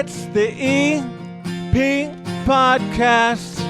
It's the EP Podcast.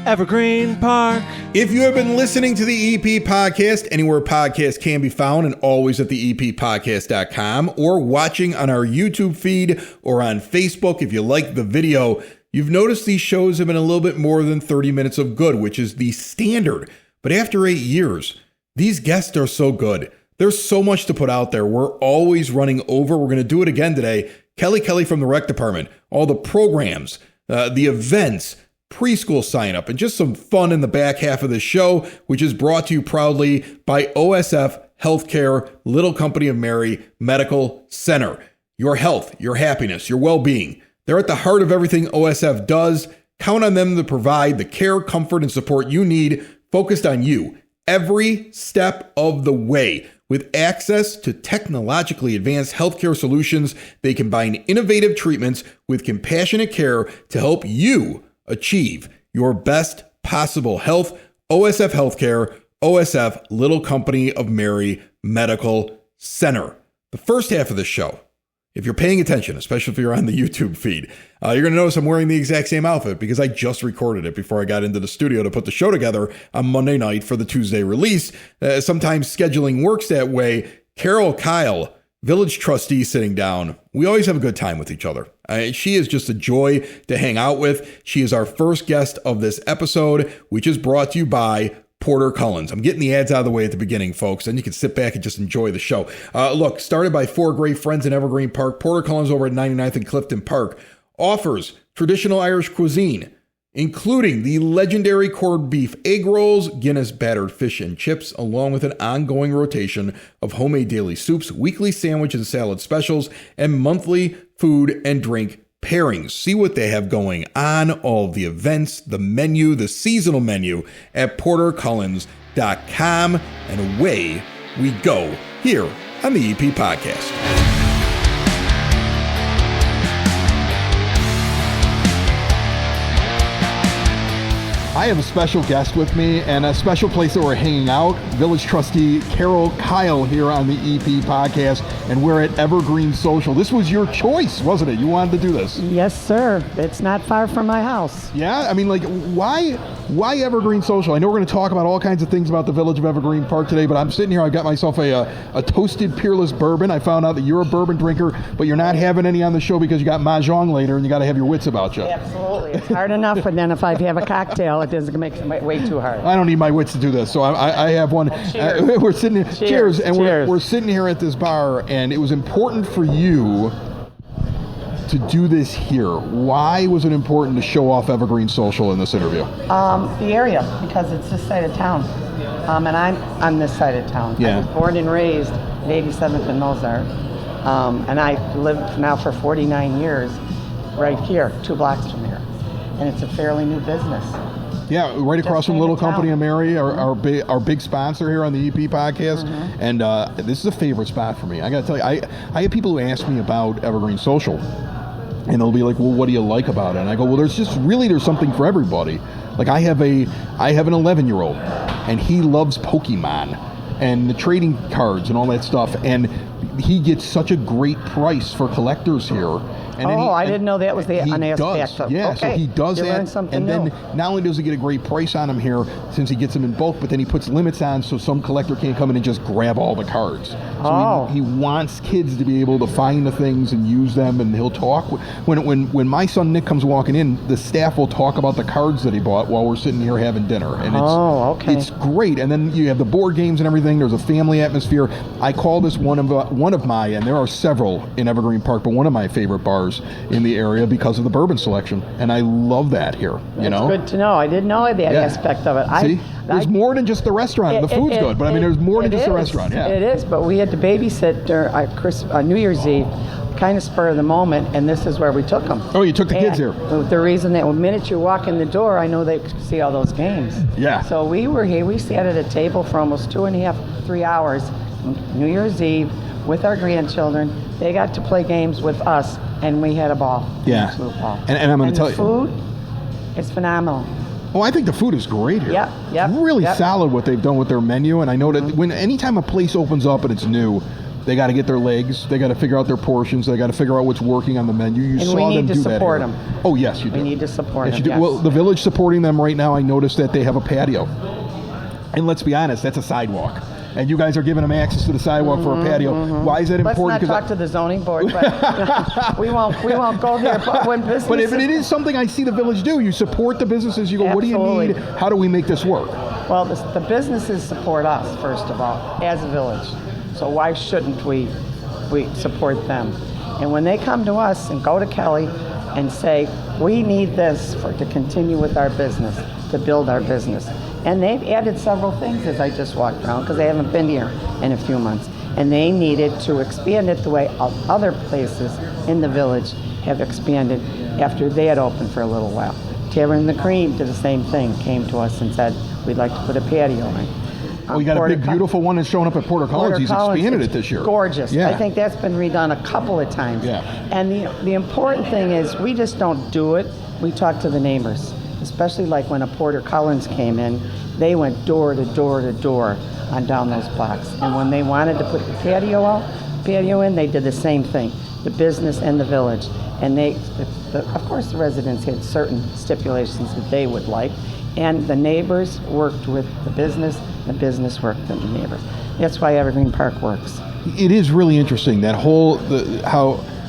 Evergreen Park. If you have been listening to the EP Podcast, anywhere podcasts can be found and always at the eppodcast.com, or watching on our YouTube feed or on Facebook if you like the video, you've noticed these shows have been a little bit more than 30 minutes of good, which is the standard. But after 8 years, these guests are so good. There's so much to put out there. We're always running over. We're going to do it again today. Kelly from the rec department, all the programs, the events, preschool sign up, and just some fun in the back half of the show, which is brought to you proudly by OSF Healthcare, Little Company of Mary Medical Center. Your health, your happiness, your well-being. They're at the heart of everything OSF does. Count on them to provide the care, comfort, and support you need, focused on you every step of the way. With access to technologically advanced healthcare solutions, they combine innovative treatments with compassionate care to help you achieve your best possible health. OSF Healthcare, OSF Little Company of Mary Medical Center. The first half of the show, if you're paying attention, especially if you're on the YouTube feed, you're going to notice I'm wearing the exact same outfit because I just recorded it before I got into the studio to put the show together on Monday night for the Tuesday release. Sometimes scheduling works that way. Carol Kyle, village trustee, sitting down. We always have a good time with each other. She is just a joy to hang out with. She is our first guest of this episode, which is brought to you by Porter Cullen's. I'm getting the ads out of the way at the beginning, folks, and you can sit back and just enjoy the show. Look, started by four great friends in Evergreen Park, Porter Cullen's over at 99th and Clifton Park offers traditional Irish cuisine, including the legendary corned beef egg rolls, Guinness battered fish and chips, along with an ongoing rotation of homemade daily soups, weekly sandwich and salad specials, and monthly food and drink pairings. See what they have going on, all the events, the menu, the seasonal menu at portercullens.com. And away we go here on the EP Podcast. I have a special guest with me and a special place that we're hanging out. Village Trustee Carol Kyle here on the EP Podcast, and we're at Evergreen Social. This was your choice, wasn't it? You wanted to do this. Yes, sir. It's not far from my house. Yeah? I mean, like, why Evergreen Social? I know we're going to talk about all kinds of things about the village of Evergreen Park today, but I'm sitting here, I got myself a toasted peerless bourbon. I found out that you're a bourbon drinker, but you're not having any on the show because you got mahjong later and you got to have your wits about you. Absolutely. It's hard enough, and then if I have a cocktail, it doesn't make it way too hard. I don't need my wits to do this, so I have one. Cheers. We're sitting here. Cheers. And Cheers. We're sitting here at this bar, and it was important for you to do this here. Why was it important to show off Evergreen Social in this interview? The area, because it's this side of town, and I'm on this side of town. Yeah. I was born and raised at 87th and Mozart, and I lived now for 49 years right here, 2 blocks from here, and it's a fairly new business. Yeah, right across from Little Company of Mary, our big sponsor here on the EP Podcast. Mm-hmm. And this is a favorite spot for me. I got to tell you, I have people who ask me about Evergreen Social, and they'll be like, well, what do you like about it? And I go, well, there's something for everybody. Like I have an 11-year-old, and he loves Pokemon and the trading cards and all that stuff. And he gets such a great price for collectors here. And I didn't know that was an aspect of it. Yeah, okay. so he does you that. Learned something and then new. not only does he get a great price on them here, since he gets them in bulk, but then he puts limits on so some collector can't come in and just grab all the cards. So he wants kids to be able to find the things and use them, and he'll talk. When my son Nick comes walking in, the staff will talk about the cards that he bought while we're sitting here having dinner. And it's great. And then you have the board games and everything. There's a family atmosphere. I call this one of my, and there are several in Evergreen Park, but one of my favorite bars in the area because of the bourbon selection, and I love that here. It's good to know. I didn't know that aspect of it. See, there's more than just the restaurant. The food's good, but I mean, there's more than just the restaurant. Yeah, it is. But we had to babysit during New Year's Eve, kind of spur of the moment, and this is where we took them. Oh, you took the kids here. The reason that the minute you walk in the door, I know they could see all those games. Yeah. So we were here. We sat at a table for almost 2.5, 3 hours, New Year's Eve, with our grandchildren. They got to play games with us, and we had a ball. Yeah. Absolute ball. And I'm going to tell you, food is phenomenal. Oh, I think the food is great here. Yep. Really solid what they've done with their menu, and I know that anytime a place opens up and it's new, They got to get their legs. They got to figure out their portions. They got to figure out what's working on the menu. You And saw we need them to do that support here. them. Oh, yes, you do. We need to support Yes, you them, do. yes. Well, the village supporting them right now, I noticed that they have a patio. And let's be honest, that's a sidewalk. And you guys are giving them access to the sidewalk for a patio. Why is that Let's important? not talk to the zoning board, but we won't go there. But when business, But if it is something I see the village do, you support the businesses. You go, what do you Absolutely. need? How do we make this work? well, the businesses support us first of all as a village. So why shouldn't we support them? And when they come to us and go to Kelly and say, we need this to continue with our business, to build our business. And they've added several things as I just walked around because they haven't been here in a few months. And they needed to expand it the way other places in the village have expanded after they had opened for a little while. Tavern the Cream did the same thing, came to us and said, we'd like to put a patio in. Oh, you got a big, beautiful one that's showing up at Porter Collins. He's expanded it this year. Gorgeous. Yeah. I think that's been redone a couple of times. Yeah. And the important thing is we just don't do it. We talk to the neighbors, especially like when a Porter Collins came in. They went door to door to door on down those blocks. And when they wanted to put the patio in, they did the same thing, the business and the village. And of course, the residents had certain stipulations that they would like. And the neighbors worked with the business worked with the neighbors. That's why Evergreen Park works. It is really interesting, that whole,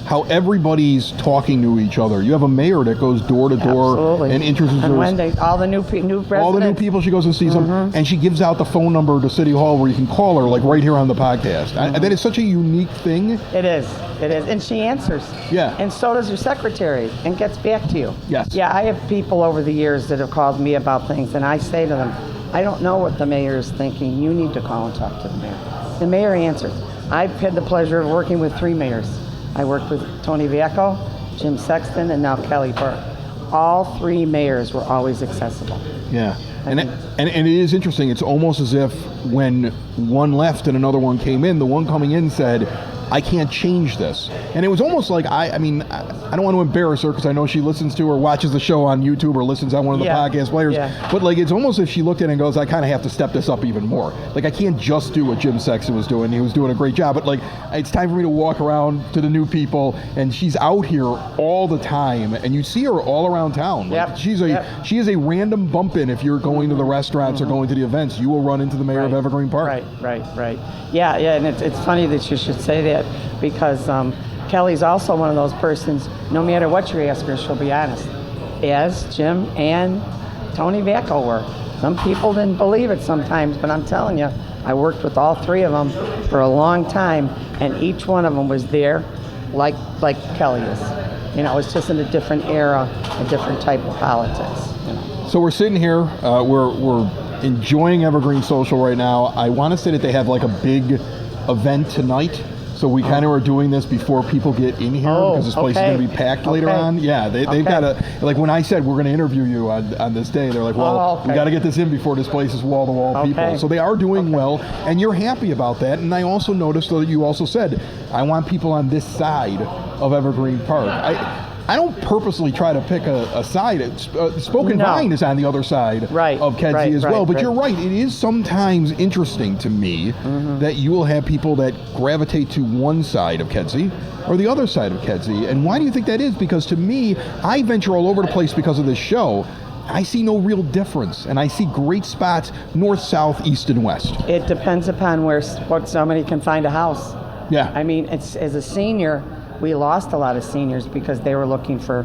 how everybody's talking to each other. You have a mayor that goes door to door Absolutely. and introduces And when all the new residents. all the new people, she goes and sees them, and she gives out the phone number to City Hall where you can call her, like right here on the podcast. That is such a unique thing. It is. And she answers. Yeah. And so does your secretary and gets back to you. Yes. Yeah, I have people over the years that have called me about things, and I say to them, I don't know what the mayor is thinking. You need to call and talk to the mayor. The mayor answers. I've had the pleasure of working with 3 mayors. I worked with Tony Vacco, Jim Sexton, and now Kelly Burke. All 3 mayors were always accessible. Yeah. And it is interesting. It's almost as if when one left and another one came in, the one coming in said, I can't change this. And it was almost like, I don't want to embarrass her because I know she listens to or watches the show on YouTube or listens on one of the podcast players. Yeah. But like, it's almost as if she looked at it and goes, I kind of have to step this up even more. Like, I can't just do what Jim Sexton was doing. He was doing a great job. But like, it's time for me to walk around to the new people. And she's out here all the time. And you see her all around town. Like, she is a random bump in if you're going to the restaurants or going to the events. You will run into the mayor of Evergreen Park. Right. Yeah, and it's funny that you should say that because Kelly's also one of those persons, no matter what you ask her, she'll be honest, as Jim and Tony Vacco were. Some people didn't believe it sometimes, but I'm telling you, I worked with all 3 of them for a long time, and each one of them was there like Kelly is. You know, it's just in a different era, a different type of politics. You know. So we're sitting here, we're enjoying Evergreen Social right now. I want to say that they have like a big event tonight. So we kind of are doing this before people get in here because this place is going to be packed later on. Yeah, they've got to, like when I said we're going to interview you on this day, they're like, well, we got to get this in before this place is wall-to-wall people. So they are doing well, and you're happy about that. And I also noticed that you also said, I want people on this side of Evergreen Park. I don't purposely try to pick a side. Spoken Vine is on the other side of Kedzie as well. But you're right. It is sometimes interesting to me that you will have people that gravitate to one side of Kedzie or the other side of Kedzie. And why do you think that is? Because to me, I venture all over the place because of this show. I see no real difference, and I see great spots north, south, east, and west. It depends upon what somebody can find a house. Yeah. I mean, it's as a senior, we lost a lot of seniors because they were looking for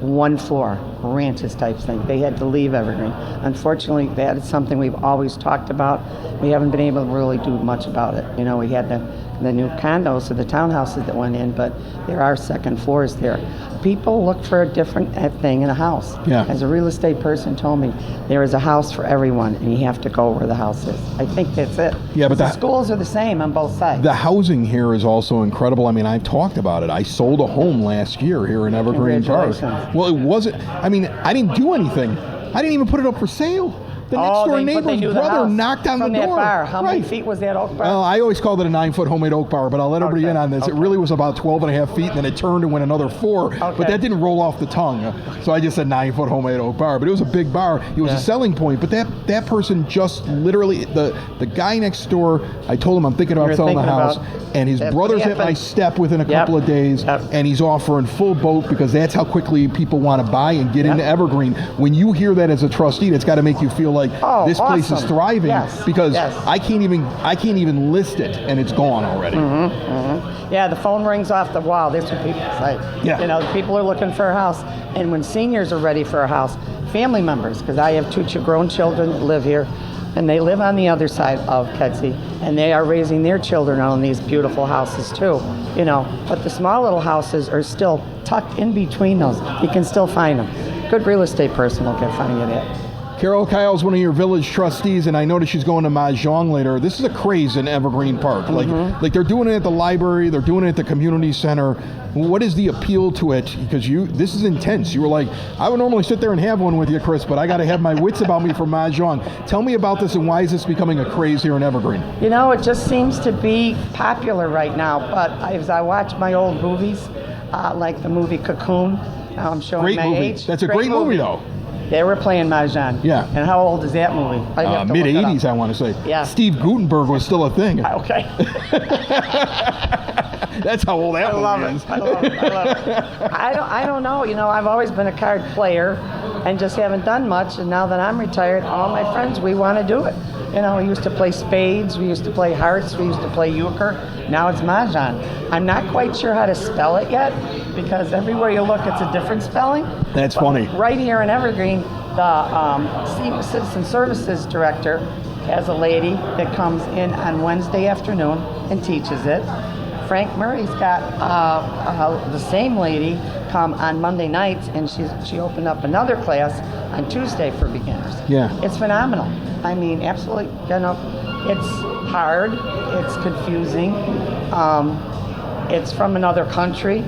one floor, ranches type thing. They had to leave Evergreen. Unfortunately, that is something we've always talked about. We haven't been able to really do much about it. You know, we had the new condos or the townhouses that went in, but there are second floors there. People look for a different thing in a house. Yeah. As a real estate person told me, there is a house for everyone, and you have to go where the house is. I think that's it. Yeah, but the schools are the same on both sides. The housing here is also incredible. I mean, I've talked about it. I sold a home last year here in Evergreen Park. Well, it wasn't. I mean, I didn't do anything. I didn't even put it up for sale. The next door neighbor's brother knocked on the from door. That bar. How many feet was that oak bar? Well, I always called it a 9-foot homemade oak bar, but I'll let everybody in on this. It really was about 12 and a half feet, and then it turned and went another 4. But that didn't roll off the tongue. So I just said 9-foot homemade oak bar. But it was a big bar. It was a selling point. But that person just literally, the guy next door, I told him I'm thinking about selling the house, and his brother's at my step within a couple of days, and he's offering full boat because that's how quickly people want to buy and get into Evergreen. When you hear that as a trustee, that's got to make you feel like this place is thriving because I can't even list it and it's gone already. Yeah, the phone rings off the wall. That's what people say. You know, people are looking for a house, and when seniors are ready for a house, family members, because I have 2 grown children that live here, and they live on the other side of Kedzie, and they are raising their children on these beautiful houses too. You know, but the small little houses are still tucked in between those. You can still find them. Good real estate person will get find you that. Carol Kyle's one of your village trustees, and I noticed she's going to Mahjong later. This is a craze in Evergreen Park. Like they're doing it at the library, they're doing it at the community center. What is the appeal to it? Because this is intense. You were like, I would normally sit there and have one with you, Chris, but I got to have my wits about me for Mahjong. Tell me about this and why is this becoming a craze here in Evergreen? You know, it just seems to be popular right now. But as I watch my old movies, like the movie Cocoon, now I'm showing my age. That's a great movie, though. They were playing Mahjong. Yeah. And how old is that movie? Mid-'80s, I want to say. Yeah. Steve Gutenberg was still a thing. Okay. That's how old that movie is. I love it. I don't know. You know, I've always been a card player and just haven't done much. And now that I'm retired, all my friends, we want to do it. You know, we used to play spades. We used to play hearts. We used to play euchre. Now it's Mahjong. I'm not quite sure how to spell it yet because everywhere you look, it's a different spelling. That's funny. Right here in Evergreen, the Citizen Services Director has a lady that comes in on Wednesday afternoon and teaches it. Frank Murray's got the same lady come on Monday nights, and she opened up another class on Tuesday for beginners. Yeah. It's phenomenal. I mean, absolutely, you know, it's hard, it's confusing, it's from another country,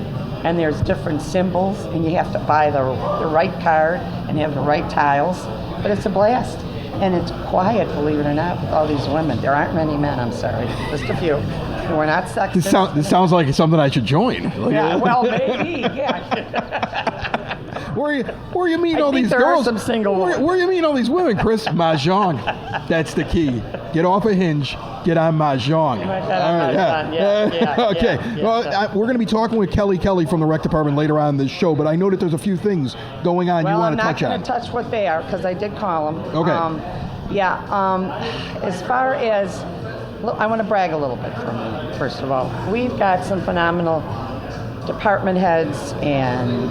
and there's different symbols, and you have to buy the right card and have the right tiles, but it's a blast. And it's quiet, believe it or not, with all these women. There aren't many men, I'm sorry, just a few. We're not sexist. This sounds like something I should join. Yeah, well, maybe, yeah. Where you meet all these there girls? Are some single women. Where you meet all these women, Chris? Mahjong. That's the key. Get off a hinge. Get on Mahjong. Okay. We're going to be talking with Kelly Kelly from the Rec Department later on in this show, but I know that there's a few things going on you want to touch on. I'm not going to touch what they are because I did call them. Okay. As far as, I want to brag a little bit for me, first of all. We've got some phenomenal department heads and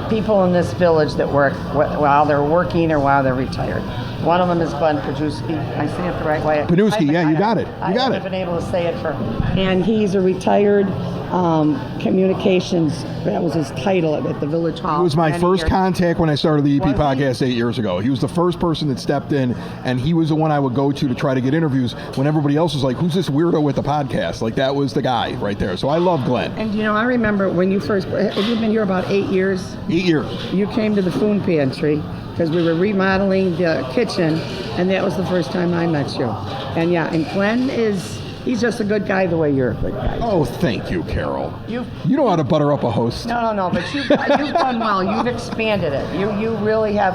people in this village that work while they're working or while they're retired. One of them is Glenn Paduski. I say it the right way. Paduski, yeah, you got it. I haven't been able to say it for. And he's a retired communications. That was his title at the village hall. He was my first contact when I started the EP podcast 8 years ago. He was the first person that stepped in, and he was the one I would go to try to get interviews when everybody else was like, who's this weirdo with the podcast? Like, that was the guy right there. So I love Glenn. And, you know, I remember when you first, have you been here about 8 years? 8 years. You came to the food pantry because we were remodeling the kitchen, and that was the first time I met you. And, yeah, and Glenn he's just a good guy the way you're a good guy. Oh, thank you, Carol. You know how to butter up a host. No, but you've done well. You've expanded it. You really have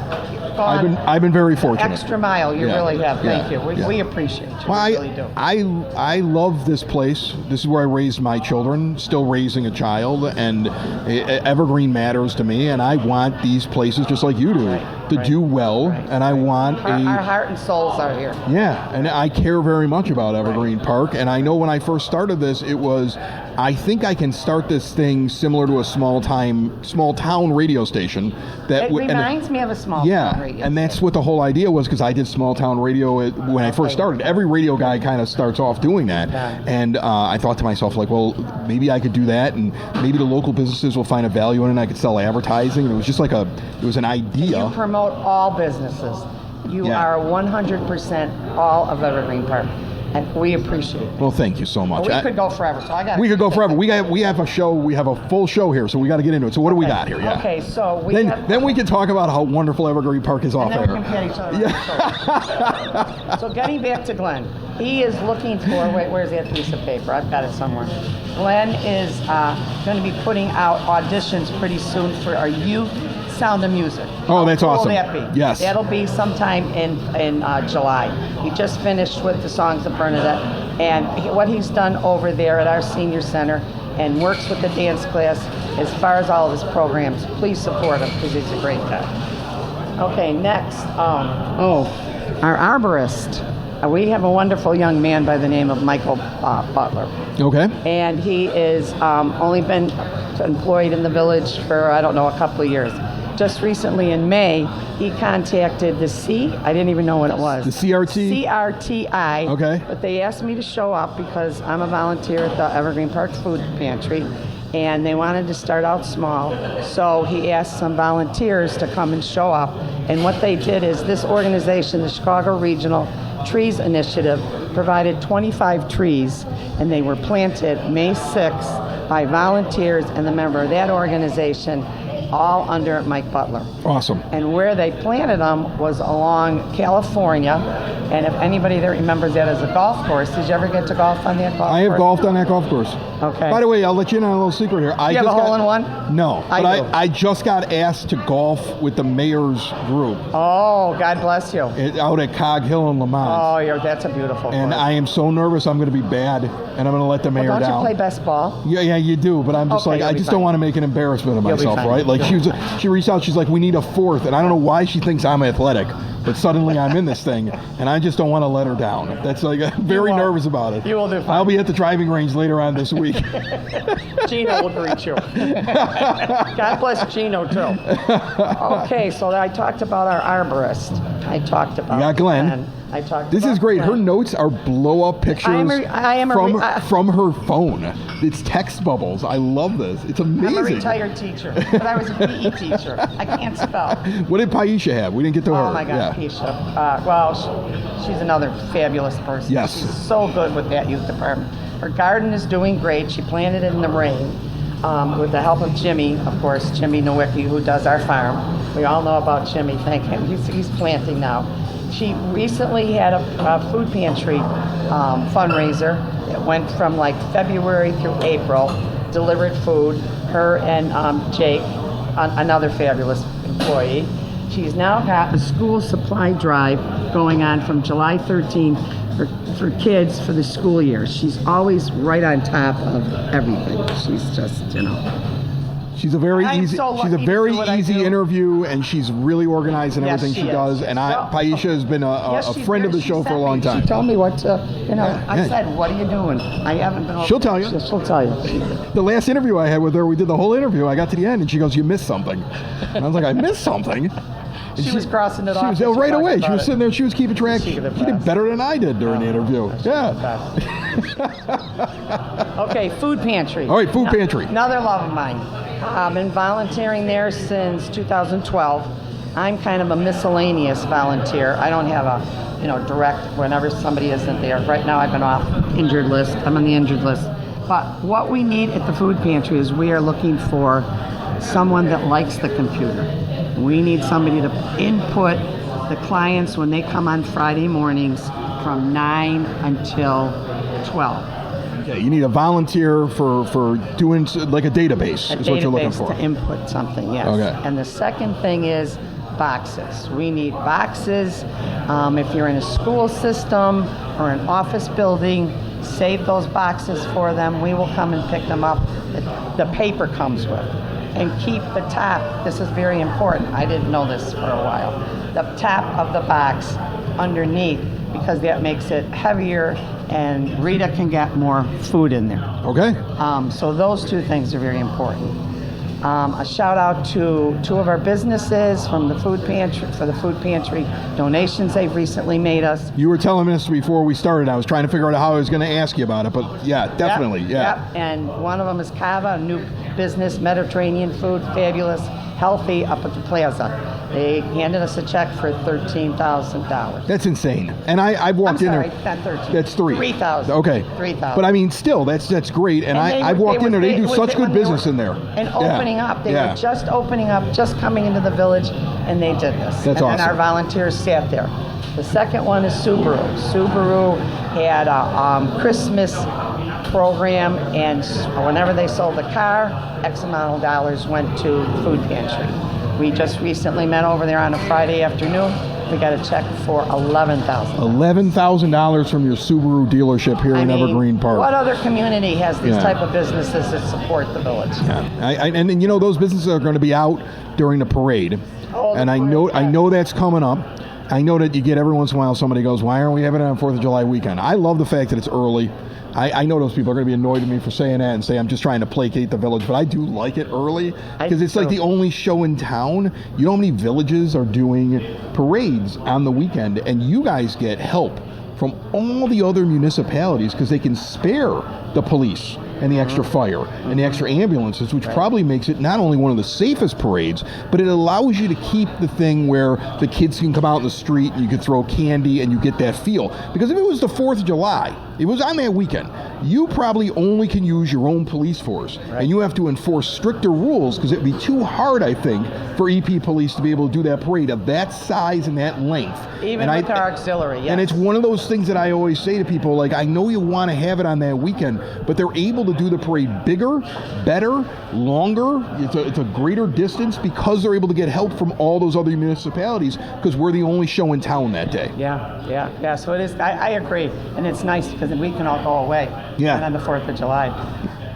gone. I've been very fortunate. Extra mile. You really have. Thank you. We appreciate you. Well, we really do. I love this place. This is where I raised my children. Still raising a child, and Evergreen matters to me. And I want these places just like you do to do well. And I want our heart and souls are here. Yeah, and I care very much about Evergreen Park. And I know when I first started this, it was, I think I can start this thing similar to a small town radio station. It reminds me of a small town radio and that's what the whole idea was, because I did small town radio when I first started. Every radio guy kind of starts off doing that. And I thought to myself, like, well, maybe I could do that, and maybe the local businesses will find a value in it, and I could sell advertising. And it was just like it was an idea. You promote all businesses. You are 100% all of Evergreen Park. And we appreciate it. Well, thank you so much. We could go forever, so I got. We could go forever. We have a show. We have a full show here, so we got to get into it. So what do we got here? Yeah. Okay, so then we can talk about how wonderful Evergreen Park is off and then air. we can pat each other on the shoulder. So getting back to Glenn, he is looking for. Wait, where's that piece of paper? I've got it somewhere. Glenn is going to be putting out auditions pretty soon for our youth Sound of Music. Oh, that's awesome. How cool will that be? Yes. That'll be sometime in July. He just finished with the Songs of Bernadette, and what he's done over there at our senior center and works with the dance class as far as all of his programs. Please support him because he's a great guy. Okay, next. Our arborist. We have a wonderful young man by the name of Michael Butler. Okay. And he is only been employed in the village for, I don't know, a couple of years. Just recently in May, he contacted the I didn't even know what it was. The CRT? CRTI. Okay. But they asked me to show up because I'm a volunteer at the Evergreen Park Food Pantry, and they wanted to start out small. So he asked some volunteers to come and show up. And what they did is this organization, the Chicago Regional Trees Initiative, provided 25 trees, and they were planted May 6th by volunteers and the member of that organization, all under Mike Butler. Awesome. And where they planted them was along California. And if anybody that remembers that as a golf course, did you ever get to golf on that golf course? I have golfed on that golf course. Okay. By the way, I'll let you in on a little secret here. You have a hole-in-one? No. I But do. I just got asked to golf with the mayor's group Oh, God bless you. out at Cog Hill in Lamont. Oh, that's a beautiful And course. I am so nervous I'm going to be bad, and I'm going to let the mayor Don't down. you play best ball? Yeah, you do, but I'm just Okay, like, I you'll be just fine. don't want to make an embarrassment of You'll be myself, fine. right? Like, she reached out, she's like, we need a fourth, and I don't know why she thinks I'm athletic, but suddenly I'm in this thing, and I just don't want to let her down. That's like, I'm very won't. nervous about it. You will do fine. I'll be at the driving range later on this week. Gino will greet you. God bless Gino, too. Okay, so I talked about our arborist. I talked about You got Glenn. I talked This about is great. Glenn. Her notes are blow-up pictures from her phone. It's text bubbles. I love this. It's amazing. I'm a retired teacher, but I was a PE teacher. I can't spell. What did Paisha have? We didn't get to her. Oh my God, Yeah. Keisha. Well, she's another fabulous person. Yes. She's so good with that youth department. Her garden is doing great. She planted it in the rain with the help of Jimmy, of course, Jimmy Nowicki, who does our farm. We all know about Jimmy. Thank him. He's planting now. She recently had a food pantry fundraiser. It went from like February through April, delivered food, her and Jake, another fabulous employee. She's now got a school supply drive going on from July 13th for kids for the school year. She's always right on top of everything. She's just, She's a very I'm easy. so She's a lucky to very do what I easy do. interview, and she's really organized in Yes, everything she she does. is. And Well, Paisha has been a Yes, she's friend of the very- show she for a sent long me. time. She told me what to, I Yeah. said, what are you doing? I haven't been. She'll tell you. She'll tell you. The last interview I had with her, we did the whole interview. I got to the end, and she goes, "You missed something." And I was like, "I missed something." And She was crossing it She off was as she right talked away. She about was it. sitting there. She was keeping track. She She did the did best. better than I did during the interview. Yeah. Okay, food pantry. All right, food pantry. Another love of mine. I've been volunteering there since 2012. I'm kind of a miscellaneous volunteer. I don't have a, direct whenever somebody isn't there. Right now I've been off injured list. I'm on the injured list. But what we need at the food pantry is we are looking for someone that likes the computer. We need somebody to input the clients when they come on Friday mornings from 9 until 12. Okay, you need a volunteer for doing like a database. Is what you're looking for. To input something, yes. Okay. And the second thing is boxes. We need boxes. If you're in a school system or an office building, save those boxes for them. We will come and pick them up. The paper comes with. And keep the top, this is very important, I didn't know this for a while, the top of the box underneath, because that makes it heavier and Rita can get more food in there. Okay. So those two things are very important. A shout out to two of our businesses from the food pantry, for the food pantry donations they've recently made us. You were telling us before we started. I was trying to figure out how I was going to ask you about it, but yeah, definitely, Yep, yeah. yep. And one of them is Kava, a new business, Mediterranean food, fabulous. healthy up at the plaza. They handed us a check for $13,000. That's insane. And I've walked in there. Not 13. That's 3,000. Okay. 3,000. But I mean, still, that's great. And I've walked in there. They do such good business in there. And opening up. They were just opening up, just coming into the village, and they did this. That's awesome. And our volunteers sat there. The second one is Subaru. Subaru had a Christmas program, and whenever they sold a car, X amount of dollars went to the food pantry. We just recently met over there on a Friday afternoon. We got a check for $11,000. $11,000 from your Subaru dealership here in Evergreen Park. What other community has these type of businesses that support the village? Yeah, and you know those businesses are going to be out during the parade, and I know that's coming up. I know that you get every once in a while somebody goes, "Why aren't we having it on 4th of July weekend?" I love the fact that it's early. I know those people are going to be annoyed at me for saying that and say I'm just trying to placate the village, but I do like it early because it's like the only show in town. You know how many villages are doing parades on the weekend, and you guys get help from all the other municipalities because they can spare the police and the extra fire and the extra ambulances, which probably makes it not only one of the safest parades, but it allows you to keep the thing where the kids can come out in the street and you can throw candy and you get that feel. Because if it was the 4th of July, it was on that weekend, you probably only can use your own police force. And you have to enforce stricter rules because it would be too hard, I think, for EP police to be able to do that parade of that size and that length. Even with our auxiliary, yes. And it's one of those things that I always say to people, like, I know you want to have it on that weekend, but they're able to do the parade bigger, better, longer. It's a greater distance because they're able to get help from all those other municipalities because we're the only show in town that day. Yeah. So it is. I agree, and it's nice because we can all go away. Yeah. And on the 4th of July,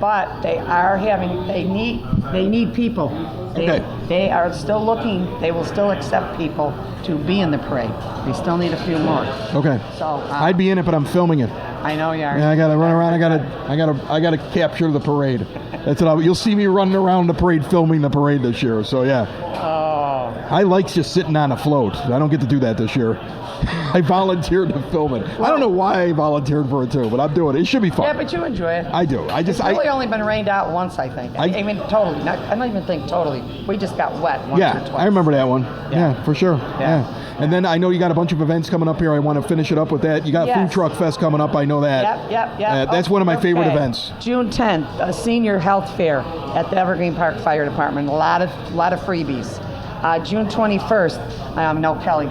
but they are having. They need people. They are still looking. They will still accept people to be in the parade. They still need a few more. Okay. So I'd be in it, but I'm filming it. I know you are. Yeah, I gotta run around. I gotta capture the parade. That's what you'll see me running around the parade, filming the parade this year. So yeah. Oh. I like just sitting on a float. I don't get to do that this year. I volunteered to film it. I don't know why I volunteered for it too, but I'm doing it. It should be fun. Yeah, but you enjoy it. I do. It's really only been rained out once, I think. I mean, totally. I don't even think totally. We just got wet once or twice. I remember that one. Yeah, for sure. Yeah. And then I know you got a bunch of events coming up here. I want to finish it up with that. You got Food Truck Fest coming up. I know that. Yep. That's one of my favorite events. June 10th, a senior health fair at the Evergreen Park Fire Department. A lot of freebies. June 21st, no, Kelly.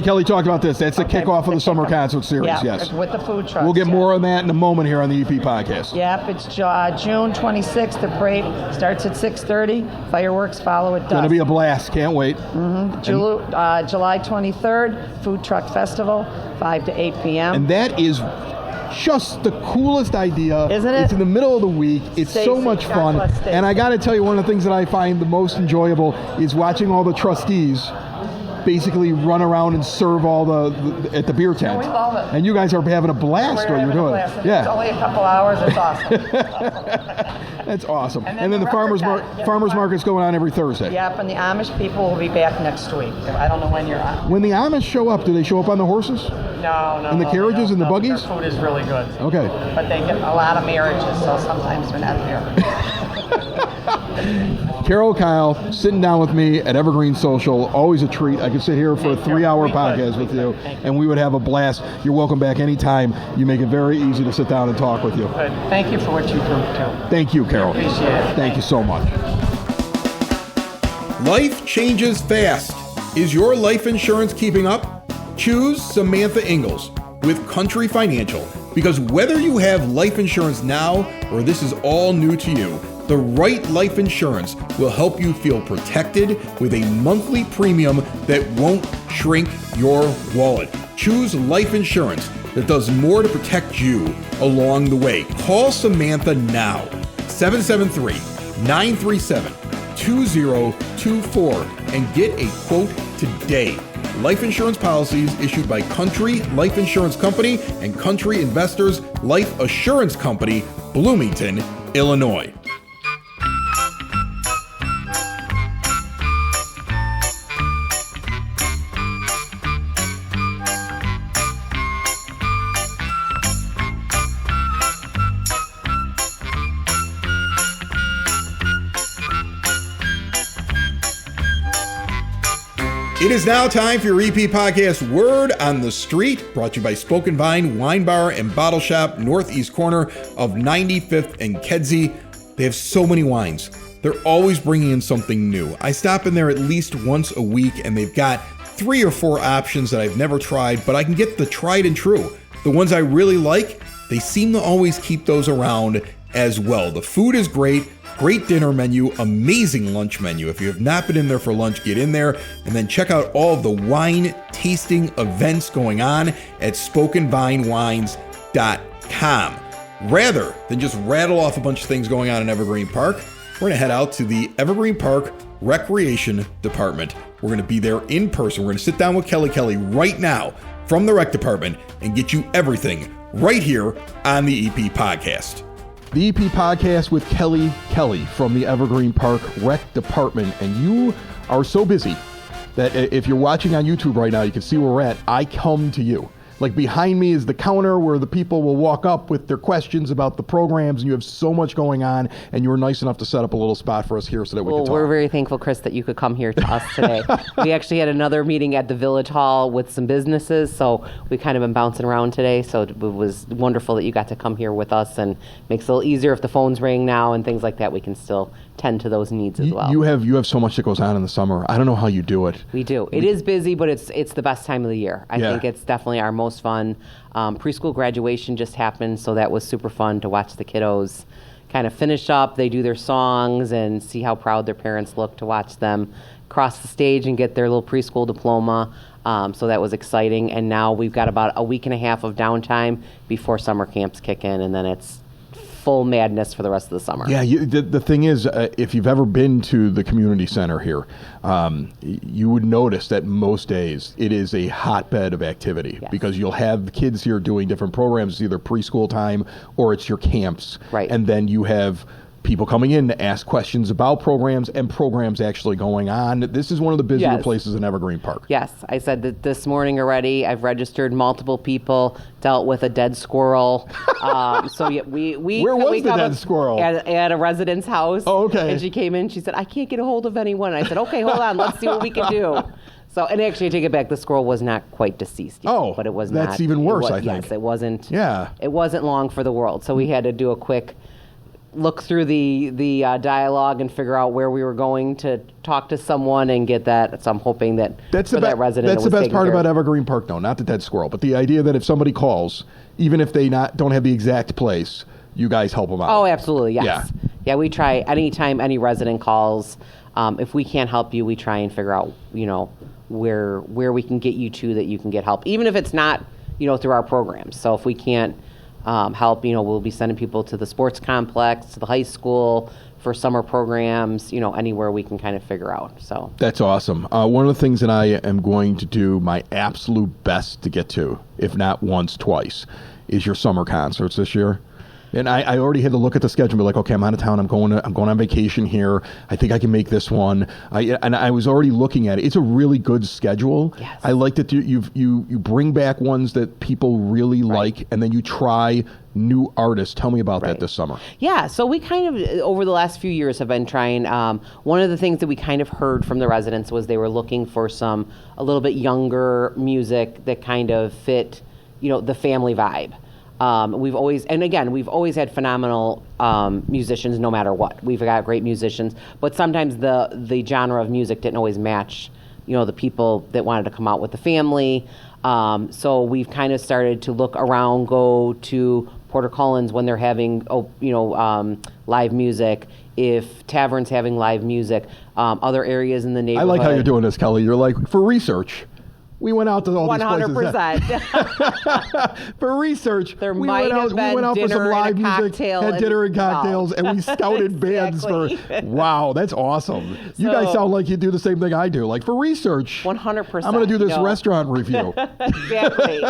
Kelly talked about this. That's the kickoff of the summer concert series, yes. With the food trucks. We'll get more on that in a moment here on the EP podcast. Yep, it's June 26th. The parade starts at 6:30. Fireworks follow at dusk. It's going to be a blast. Can't wait. July 23rd, Food Truck Festival, 5 to 8 p.m. And that is just the coolest idea. Isn't it? It's in the middle of the week. It's so much fun. And I got to tell you, one of the things that I find the most enjoyable is watching all the trustees basically run around and serve all at the beer tent. We love it. And you guys are having a blast while you're doing it. Yeah. It's only a couple hours. It's awesome. That's awesome. And then the farmers market's going on every Thursday. Yep, and the Amish people will be back next week. I don't know when you're on. When the Amish show up, do they show up on the horses? No. In the carriages and the buggies? Their food is really good. Okay. But they get a lot of marriages, so sometimes they're not there. Carol Kyle sitting down with me at Evergreen Social. Always a treat. I could sit here for a 3-hour podcast with you, and we would have a blast. You're welcome back anytime. You make it very easy to sit down and talk with you. Good. Thank you for what you do, too. Thank you, Carol. Appreciate it. Thank you so much. Life changes fast. Is your life insurance keeping up? Choose Samantha Ingalls with Country Financial, because whether you have life insurance now or this is all new to you, the right life insurance will help you feel protected with a monthly premium that won't shrink your wallet. Choose life insurance that does more to protect you along the way. Call Samantha now, 773-937-2024, and get a quote today. Life insurance policies issued by Country Life Insurance Company and Country Investors Life Assurance Company, Bloomington, Illinois. It is now time for your EP podcast, Word on the Street, brought to you by Spoken Vine Wine Bar and Bottle Shop, northeast corner of 95th and Kedzie. They have so many wines. They're always bringing in something new. I stop in there at least once a week, and they've got 3 or 4 options that I've never tried, but I can get the tried and true. The ones I really like, they seem to always keep those around as well. The food is great. Great dinner menu, amazing lunch menu. If you have not been in there for lunch, get in there and then check out all of the wine tasting events going on at SpokenVineWines.com. Rather than just rattle off a bunch of things going on in Evergreen Park, we're going to head out to the Evergreen Park Recreation Department. We're going to be there in person. We're going to sit down with Kelly right now from the Rec Department and get you everything right here on the EP Podcast. The EP Podcast with Kelly from the Evergreen Park Rec Department. And you are so busy that if you're watching on YouTube right now, you can see where we're at. I come to you. Like behind me is the counter where the people will walk up with their questions about the programs, and you have so much going on, and you were nice enough to set up a little spot for us here so that we could talk. We're very thankful, Chris, that you could come here to us today. We actually had another meeting at the Village Hall with some businesses, so we kind of been bouncing around today, so it was wonderful that you got to come here with us, and makes it a little easier if the phones ring now and things like that. We can still tend to those needs as well. You have so much that goes on in the summer. I don't know how you do it. We do. It is busy, but it's the best time of the year. I think it's definitely our most fun. Preschool graduation just happened, so that was super fun to watch the kiddos kind of finish up. They do their songs and see how proud their parents look to watch them cross the stage and get their little preschool diploma. So that was exciting. And now we've got about a week and a half of downtime before summer camps kick in, and then it's full madness for the rest of the summer. Yeah, the thing is, if you've ever been to the community center here, you would notice that most days it is a hotbed of activity because you'll have the kids here doing different programs. It's either preschool time or it's your camps. Right. And then you have people coming in to ask questions about programs and programs actually going on. This is one of the busier places in Evergreen Park. Yes, I said that this morning already. I've registered multiple people, dealt with a dead squirrel. So we Where was the dead squirrel? At a resident's house. Oh, okay. And she came in, she said, I can't get a hold of anyone. And I said, okay, hold on, let's see what we can do. So, and actually, I take it back. The squirrel was not quite deceased yet, but it was that's even worse, I think. Yes, it wasn't. Yeah. It wasn't long for the world. So we had to do a quick look through the dialogue and figure out where we were going to talk to someone and get that. So I'm hoping that that resident. That's the best part about Evergreen Park, though, not the dead squirrel, but the idea that if somebody calls, even if they don't have the exact place, you guys help them out. Oh, absolutely, yes. Yeah, we try anytime any resident calls. If we can't help you, we try and figure out, where we can get you to that you can get help, even if it's not, through our programs. So if we can't help, we'll be sending people to the sports complex, to the high school for summer programs, anywhere we can kind of figure out. So that's awesome. One of the things that I am going to do my absolute best to get to, if not once, twice, is your summer concerts this year. And I already had to look at the schedule and be like, okay, I'm out of town. I'm going on vacation here. I think I can make this one. I was already looking at it. It's a really good schedule. Yes. I like that you bring back ones that people really like, and then you try new artists. Tell me about that this summer. Yeah, so we kind of, over the last few years, have been trying. One of the things that we kind of heard from the residents was they were looking for a little bit younger music that kind of fit, the family vibe. We've always had phenomenal musicians no matter what. We've got great musicians, but sometimes the genre of music didn't always match, the people that wanted to come out with the family. So we've kind of started to look around, go to Porter Cullen's when they're having, live music. If Tavern's having live music, other areas in the neighborhood. I like how you're doing this, Kelly. You're like, for research. We went out to all 100%. these places. For research, we went out for some live music, had dinner and cocktails, and we scouted bands for. Wow, that's awesome. You guys sound like you do the same thing I do. Like for research, 100%. I'm going to do this restaurant review. Exactly.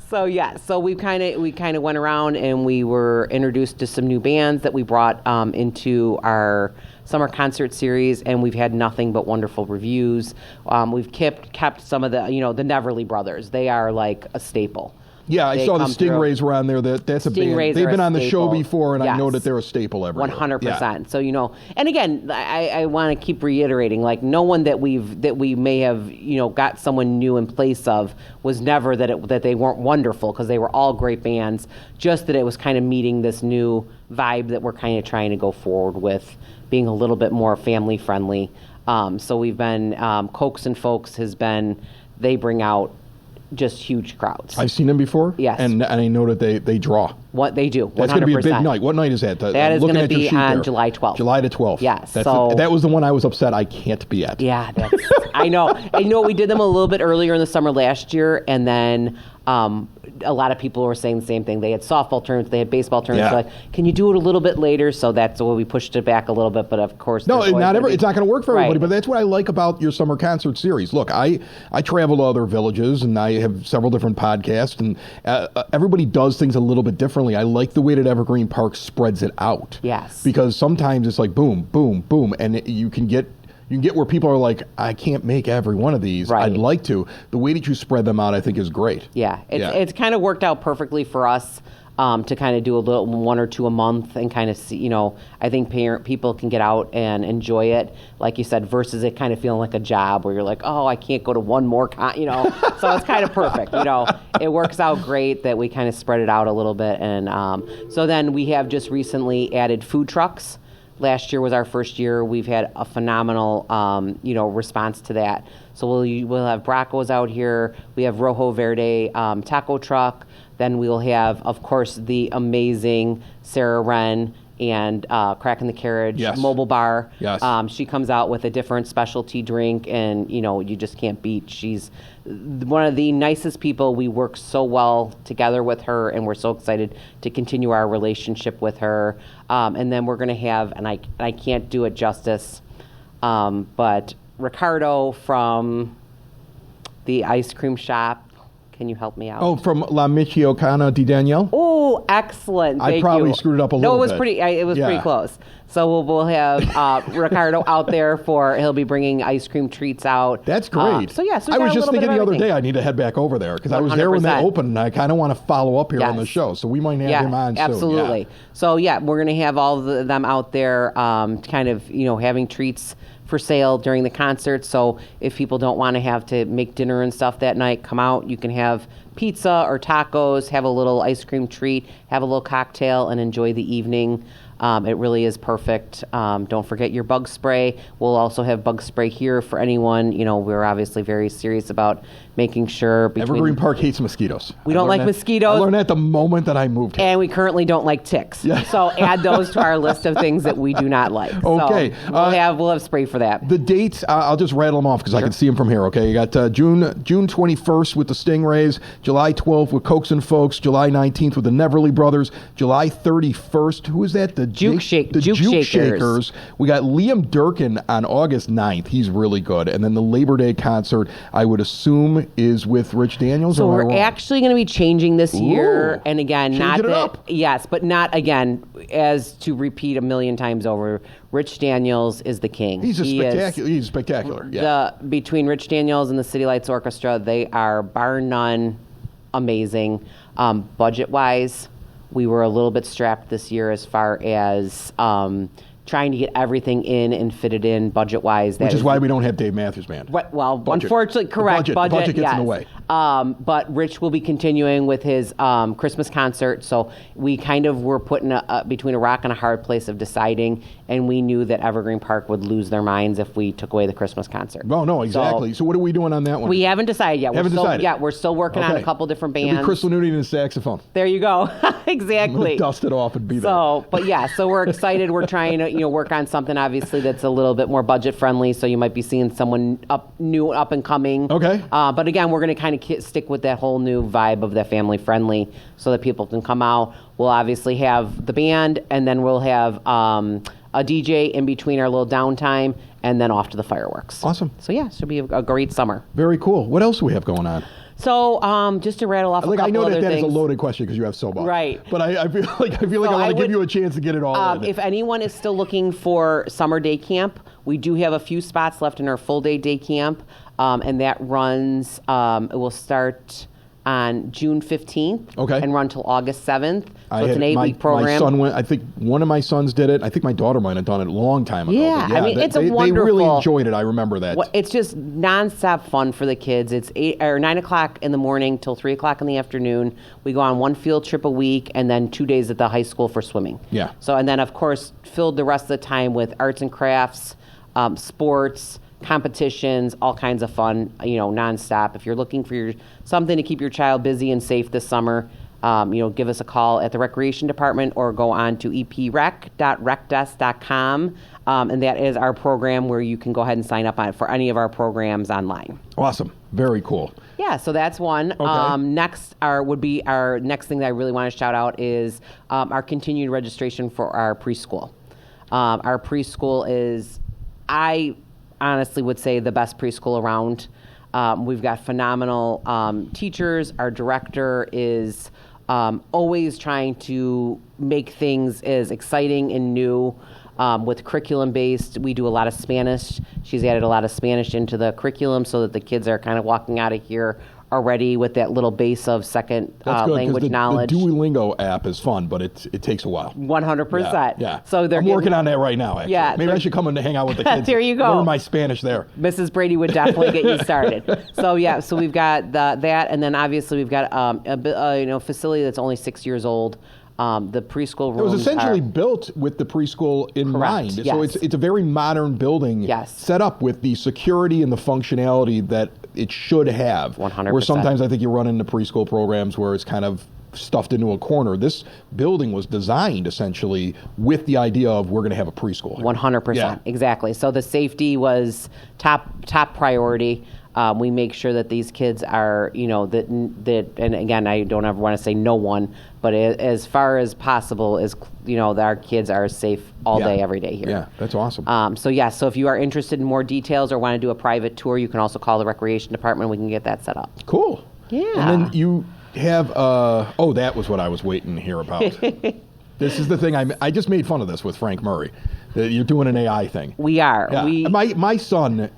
So we kind of went around and we were introduced to some new bands that we brought into our summer concert series, and we've had nothing but wonderful reviews. We've kept some of the, the Neverly Brothers. They are like a staple. Yeah, I They saw the come through. Stingrays were on there. That's a band. Stingrays They've are been a on the show staple. before, and I know Yes. that they're a staple everywhere. 100%. So, and again, I want to keep reiterating, like, no one that we may have, got someone new in place of was never that they weren't wonderful, because they were all great bands, just that it was kind of meeting this new vibe that we're kind of trying to go forward with, being a little bit more family friendly. So we've been, Cokes and Folks they bring out just huge crowds. I've seen them before. Yes. And I know that they draw. What they do. 100%. That's going to be a big night. What night is that? That is going to be on July 12th. July the 12th. Yes. That was the one I was upset I can't be at. Yeah, I know. And we did them a little bit earlier in the summer last year, and then a lot of people were saying the same thing. They had softball tournaments, they had baseball tournaments. Yeah. So like, can you do it a little bit later? So that's why we pushed it back a little bit. But of course, No, it's not going to work for everybody, Right. but that's what I like about your summer concert series. Look, I travel to other villages, and I have several different podcasts, and everybody does things a little bit differently. I like the way that Evergreen Park spreads it out. Yes. Because sometimes it's like boom, boom, boom, and you can get where people are like, I can't make every one of these. Right. I'd like to. The way that you spread them out, I think, is great. Yeah, it's kind of worked out perfectly for us to kind of do a little 1 or 2 a month and kind of see, I think people can get out and enjoy it, like you said, versus it kind of feeling like a job where you're like, oh, I can't go to one more, so it's kind of perfect, It works out great that we kind of spread it out a little bit. And so then we have just recently added food trucks. Last year was our first year. We've had a phenomenal, response to that. So we'll have Bracco's out here. We have Rojo Verde taco truck. Then we'll have, of course, the amazing Sarah Wren and Cracking the Carriage mobile bar. Yes. She comes out with a different specialty drink, and you just can't beat. She's one of the nicest people. We work so well together with her, and we're so excited to continue our relationship with her. And then we're going to have, and I can't do it justice, but Ricardo from the ice cream shop. Can you help me out? Oh, from La Michoacana di Danielle? Oh, excellent. I probably screwed it up a little bit. No, it was pretty close. So we'll have Ricardo out there he'll be bringing ice cream treats out. That's great. So I was just thinking the other day I need to head back over there because I was there when they opened, and I kind of want to follow up here on the show. So we might have him on soon. Absolutely. Yeah. So we're going to have all of them out there kind of, having treats for sale during the concert. So if people don't want to have to make dinner and stuff that night, come out. You can have pizza or tacos, have a little ice cream treat, have a little cocktail, and enjoy the evening. It really is perfect. Don't forget your bug spray. We'll also have bug spray here for anyone. We're obviously very serious about making sure. Evergreen Park hates mosquitoes. We don't like mosquitoes. I learned that the moment that I moved here. And we currently don't like ticks. Yeah. So add those to our list of things that we do not like. Okay. So we'll have spray for that. The dates, I'll just rattle them off because I can see them from here. Okay. You got June 21st with the Stingrays, July 12th with Cokes and Folks, July 19th with the Neverly Brothers, July 31st. Who is that? The Juke Shakers. We got Liam Durkin on August 9th. He's really good. And then the Labor Day concert, I would assume, is with Rich Daniels. So we're actually going to be changing this year. And again, but not again, as to repeat a million times over, Rich Daniels is the king. He's spectacular. Yeah. Between Rich Daniels and the City Lights Orchestra, they are bar none amazing. Budget-wise, we were a little bit strapped this year as far as trying to get everything in and fit it in budget-wise. Which is why we don't have Dave Matthews Band. Well, budget. Unfortunately, correct. The budget gets in the way. But Rich will be continuing with his Christmas concert. So we kind of were put in between a rock and a hard place of deciding, and we knew that Evergreen Park would lose their minds if we took away the Christmas concert. Oh, no, exactly. So what are we doing on that one? We haven't decided yet. decided. We're still working on a couple different bands. It'll be Chris Lanuti and his saxophone. There you go. Exactly. Dust it off and be there. So we're excited. We're trying to work on something obviously that's a little bit more budget friendly. So you might be seeing someone up and coming. Okay. But again, we're going to kind of stick with that whole new vibe of that family friendly, so that people can come out. We'll obviously have the band, and then we'll have a DJ in between our little downtime, and then off to the fireworks. Awesome. So should be a great summer. Very cool. What else do we have going on? So just to rattle off a couple other things. I know that is a loaded question because you have so much. Right. But I feel like I want to give you a chance to get it all in. If anyone is still looking for summer day camp, we do have a few spots left in our full day camp, and that runs. It will start on June 15th Okay. and run till August 7th. So it's an 8-week program. My son went. I think one of my sons did it. I think my daughter might have done it a long time ago. Yeah, But I mean, it's a they wonderful. really enjoyed it. I remember that. It's just nonstop fun for the kids. It's 9 o'clock in the morning till 3 o'clock in the afternoon. We go on one field trip a week and then 2 days at the high school for swimming. Yeah. So, and then of course, filled the rest of the time with arts and crafts, sports, competitions, all kinds of fun, nonstop. If you're looking for something to keep your child busy and safe this summer, give us a call at the Recreation Department or go on to eprec.recdesk.com. And that is our program where you can go ahead and sign up on it for any of our programs online. Awesome. Very cool. Yeah, so that's one. Okay. Next, our next thing that I really want to shout out is our continued registration for our preschool. Our preschool is, I honestly would say, the best preschool around. We've got phenomenal teachers. Our director is always trying to make things as exciting and new with curriculum-based. We do a lot of Spanish. She's added a lot of Spanish into the curriculum so that the kids are kind of walking out of here already with that little base of second That's good, language knowledge. The Duolingo app is fun, but it takes a while. 100%. Yeah. So they're I'm working on that right now, actually. Yeah, Maybe I should come in to hang out with the kids. There you go. Learn my Spanish there. Mrs. Brady would definitely get you started. So we've got that, and then obviously we've got a facility that's only 6 years old. The preschool rooms It was essentially are built with the preschool in mind. Correct, So yes. it's a very modern building Yes. set up with the security and the functionality that it should have. 100%. Where sometimes I think you run into preschool programs where it's kind of stuffed into a corner. This building was designed essentially with the idea of we're going to have a preschool. 100%. Yeah. Exactly. So the safety was top priority. We make sure that these kids are, that, and again, I don't ever want to say no one, but as far as possible, that our kids are safe all Yeah. day, every day here. Yeah, that's awesome. So if you are interested in more details or want to do a private tour, you can also call the Recreation Department. We can get that set up. Cool. Yeah. And then you have, that was what I was waiting to hear about. This is the thing, I just made fun of this with Frank Murray. That you're doing an AI thing. We are. Yeah. My son,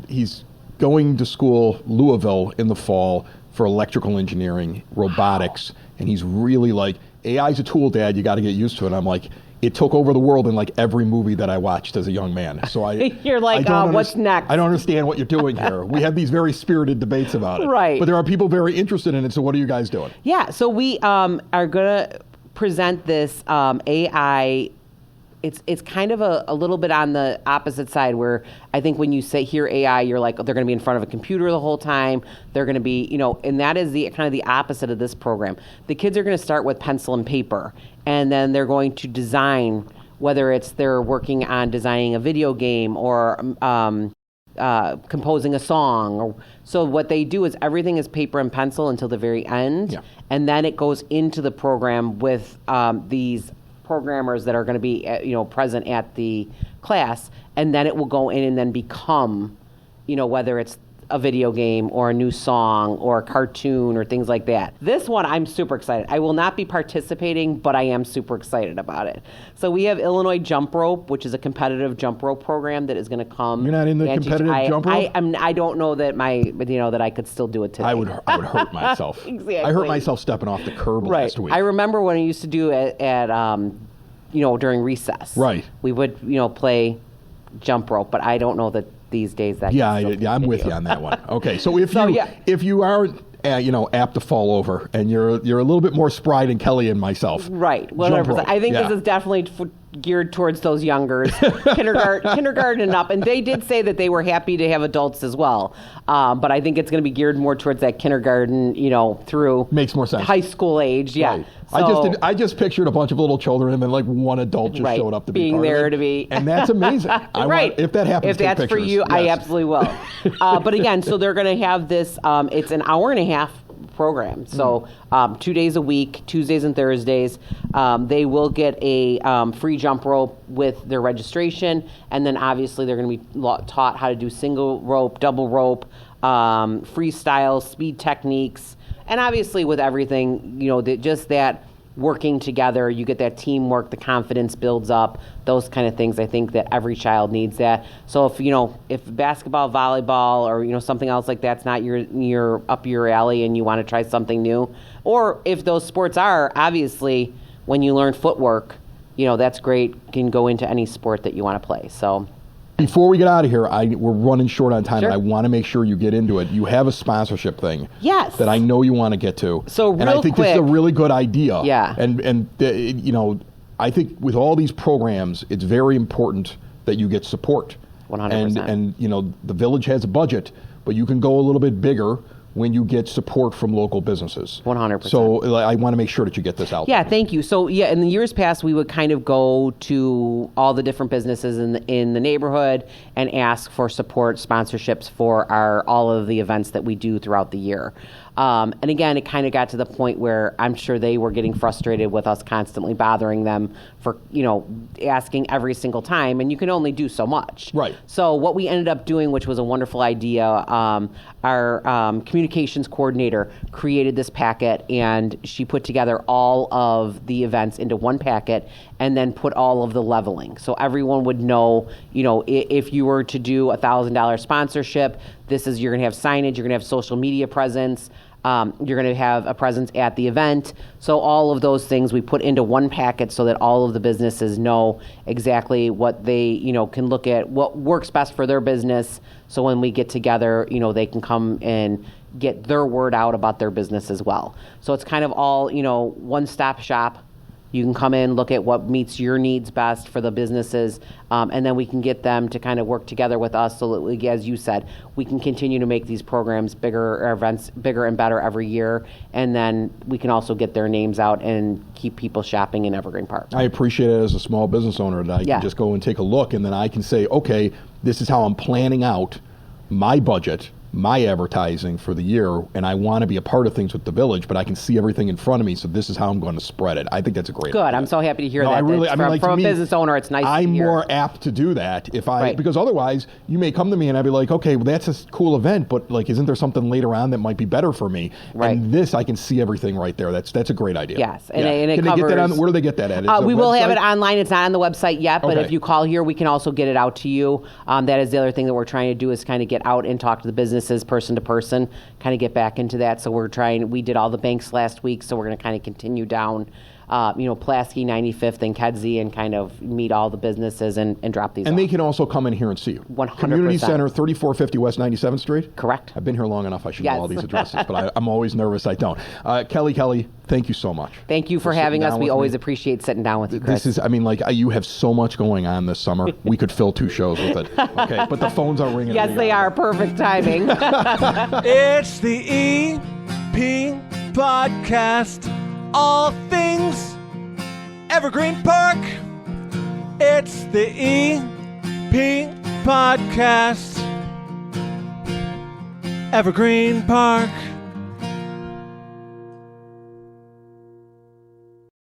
he's going to school, Louisville, in the fall for electrical engineering, robotics, and he's really like, AI's a tool, Dad, you got to get used to it. And I'm like, it took over the world in like every movie that I watched as a young man. So You're like, what's next? I don't understand what you're doing here. We have these very spirited debates about it. Right. But there are people very interested in it, so what are you guys doing? Yeah, so we are going to present this AI. It's kind of a little bit on the opposite side where I think when you hear AI, you're like, they're going to be in front of a computer the whole time. They're going to be, and that is the kind of the opposite of this program. The kids are going to start with pencil and paper, and then they're going to design, whether it's they're working on designing a video game or composing a song. So what they do is everything is paper and pencil until the very end, Yeah. and then it goes into the program with these programmers that are going to be present at the class, and then it will go in and then become whether it's a video game or a new song or a cartoon or things like that. This one I'm super excited. I will not be participating, but I am super excited about it. So we have Illinois Jump Rope, which is a competitive jump rope program that is going to come. You're not in the competitive jump rope? I don't know that that I could still do it today. I would hurt myself. Exactly. I hurt myself stepping off the curb last week. I remember when I used to do it at during recess. Right. We would play jump rope, but I don't know that these days that. I'm with you on that one. Okay, so if you are apt to fall over and you're a little bit more spry than Kelly and myself, right? jump 100%. rope. I think Yeah. this is definitely geared towards those youngers, kindergarten and up. And they did say that they were happy to have adults as well, but I think it's going to be geared more towards that kindergarten, through Makes more sense. high school age. Yeah. Right. So, I just pictured a bunch of little children and then like one adult just Right. showed up to be Being part there of it. to be- And that's amazing. Right. If that happens, if that's take for pictures. you, I Yes. absolutely will. But again, so they're going to have this. It's an hour and a half program. So 2 days a week, Tuesdays and Thursdays. They will get a free jump rope with their registration, and then obviously they're going to be taught how to do single rope, double rope, freestyle, speed techniques, and obviously with everything, just that working together. You get that teamwork, the confidence builds up, those kind of things. I think that every child needs that. So if basketball, volleyball, or something else like that's not your up your alley and you want to try something new, or if those sports are, obviously when you learn footwork, that's great. You can go into any sport that you want to play. So before we get out of here, we're running short on time, Sure. and I want to make sure you get into it. You have a sponsorship thing, Yes. that I know you want to get to. So and I think this is a quick- really good idea. Yeah. And I think with all these programs, it's very important that you get support. 100%. And the village has a budget, but you can go a little bit bigger when you get support from local businesses. 100%. So I want to make sure that you get this out. Yeah, thank you. So in the years past, we would kind of go to all the different businesses in the neighborhood and ask for support sponsorships for all of the events that we do throughout the year. And again, it kind of got to the point where I'm sure they were getting frustrated with us constantly bothering them for, asking every single time, and you can only do so much. Right. So what we ended up doing, which was a wonderful idea, our communications coordinator created this packet, and she put together all of the events into one packet and then put all of the leveling. So everyone would know, if you were to do $1,000 sponsorship, you're going to have signage, you're going to have social media presence, you're going to have a presence at the event. So all of those things we put into one packet so that all of the businesses know exactly what they, can look at, what works best for their business. So when we get together, they can come and get their word out about their business as well. So it's kind of all, one-stop shop. You can come in, look at what meets your needs best for the businesses, and then we can get them to kind of work together with us so that, as you said, we can continue to make these programs bigger, or events bigger and better every year, and then we can also get their names out and keep people shopping in Evergreen Park. I appreciate it as a small business owner that I Yeah. can just go and take a look, and then I can say, okay, this is how I'm planning out my budget, my advertising for the year, and I want to be a part of things with the village, but I can see everything in front of me, so this is how I'm going to spread it. I think that's a great Good. idea. I'm so happy to hear No, that. I really, That's I mean, like, from to a me, business owner, it's nice to I'm hear. more apt to do that Right. because otherwise you may come to me and I'd be like, okay, well, that's a cool event, but isn't there something later on that might be better for me? Right. And this, I can see everything right there. That's a great idea. Yes, and Yeah. it Can they get that covers- on? Where do they get that at? Is it a We will have website? it online. It's not on the website yet, but Okay. if you call here, we can also get it out to you. That is the other thing that we're trying to do, is kind of get out and talk to the businesses person to person, kind of get back into that. So we did all the banks last week, so we're going to kind of continue down, Pulaski, 95th, and Kedzie, and kind of meet all the businesses and drop these And off. they can also come in here and see you. 100%. Community Center, 3450 West 97th Street? Correct. I've been here long enough. I should Yes. know all these addresses, but I'm always nervous I don't. Kelly, thank you so much. Thank you for sitting having us. down We with always me. appreciate sitting down with you, Chris. This is, you have so much going on this summer. We could fill 2 shows with it. Okay, but the phones are ringing. Yes, they are. Perfect timing. It's the EP Podcast. All things Evergreen Park. It's the EP Podcast. Evergreen Park.